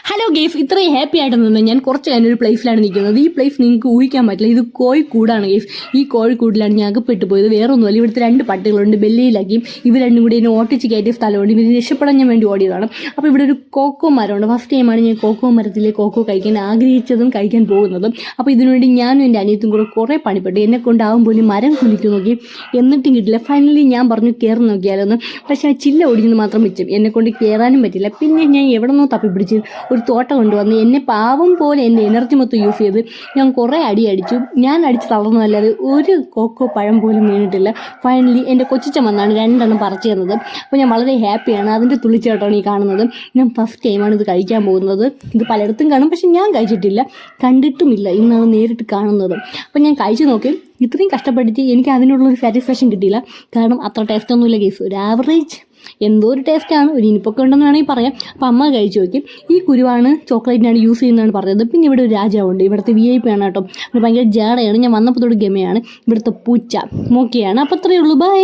Hello guys, ഇത്രയും happy ആയിട്ട് നിന്ന് ഞാൻ കുറച്ച് കഴിഞ്ഞ ഒരു പ്ലേസിലാണ് നിൽക്കുന്നത്. ഈ പ്ലേസ് നിങ്ങൾക്ക് ഊഹിക്കാൻ പറ്റില്ല. ഇത് കോഴിക്കൂടാണ് ഗെയ്സ്. ഈ കോഴിക്കൂടിലാണ് ഞാൻ അകപ്പെട്ടു പോയത്. വേറെ ഒന്നുമല്ല, ഇവിടുത്തെ 2 പട്ടികളുണ്ട്, ബെല്ലിയിലാക്കിയും. ഇവർ രണ്ടും കൂടി എന്നെ ഓട്ടിച്ച് കയറ്റിയ സ്ഥലമുണ്ട്. ഇവർ രക്ഷപ്പെടാൻ ഞാൻ വേണ്ടി ഓടിയതാണ്. അപ്പോൾ ഇവിടെ ഒരു കോക്കോ മരമുണ്ട്. ഫസ്റ്റ് ടൈമാണ് ഞാൻ കോക്കോ മരത്തിലെ കോക്കോ കഴിക്കാൻ ആഗ്രഹിച്ചതും കഴിക്കാൻ പോകുന്നതും. അപ്പോൾ ഇതിനുവേണ്ടി ഞാനും എൻ്റെ അനിയത്തും കൂടെ കുറേ പണിപ്പെട്ടു. എന്നെ കൊണ്ടാവും പോലും മരം കുലിച്ചു നോക്കി, എന്നിട്ടും കിട്ടില്ല. ഫൈനലി ഞാൻ പറഞ്ഞു കയറി നോക്കിയാലൊന്ന്. പക്ഷേ ആ ചില്ല ഒടിഞ്ഞെന്ന് മാത്രം മിച്ചം. എന്നെ കൊണ്ട് കയറാനും പറ്റില്ല. പിന്നെ ഞാൻ എവിടെ നിന്നോ തപ്പിപ്പിടിച്ച് ഒരു തോട്ട കൊണ്ടുവന്ന് എന്നെ പാവം പോലെ എൻ്റെ എനർജി മൊത്തം യൂസ് ചെയ്ത് ഞാൻ കുറേ അടിച്ചു. ഞാൻ അടിച്ച് തളർന്നതല്ലാതെ ഒരു കോക്കോ പഴം പോലും വീണിട്ടില്ല. ഫൈനലി എൻ്റെ കൊച്ചിച്ചൻ വന്നാണ് 2 എണ്ണം പറിച്ചു തന്നത്. അപ്പോൾ ഞാൻ വളരെ ഹാപ്പിയാണ്. അതിൻ്റെ തുള്ളിച്ചേട്ടാണ് ഈ കാണുന്നത്. ഞാൻ ഫസ്റ്റ് ടൈമാണ് ഇത് കഴിക്കാൻ പോകുന്നത്. ഇത് പലയിടത്തും കാണും, പക്ഷെ ഞാൻ കഴിച്ചിട്ടില്ല, കണ്ടിട്ടുമില്ല. ഇന്നാണ് നേരിട്ട് കാണുന്നത്. അപ്പോൾ ഞാൻ കഴിച്ചു നോക്കി. ഇത്രയും കഷ്ടപ്പെട്ടിട്ട് എനിക്ക് അതിനുള്ളൊരു സാറ്റിസ്ഫാക്ഷൻ കിട്ടിയില്ല. കാരണം അത്ര ടേസ്റ്റ് ഒന്നുമില്ല കേസ്. ഒരു ആവറേജ് എന്തോ ഒരു ടേസ്റ്റാണ്, ഒരു ഇനിപ്പൊക്കെ ഉണ്ടെന്ന് വേണമെങ്കിൽ പറയാം. അപ്പം അമ്മ കഴിച്ചു നോക്കി. ഈ കുരുവാണ് ചോക്ലേറ്റിനാണ് യൂസ് ചെയ്യുന്നതാണ് പറഞ്ഞത്. പിന്നെ ഇവിടെ ഒരു രാജാവുണ്ട്, ഇവിടുത്തെ VIP ആണ് കേട്ടോ. ഭയങ്കര ജാടയാണ്. ഞാൻ വന്നപ്പോൾ തൊട്ട് ഗമയാണ്. ഇവിടുത്തെ പൂച്ച മോക്കിയാണ്. അപ്പോൾ അത്രയേ ഉള്ളൂ. ബൈ.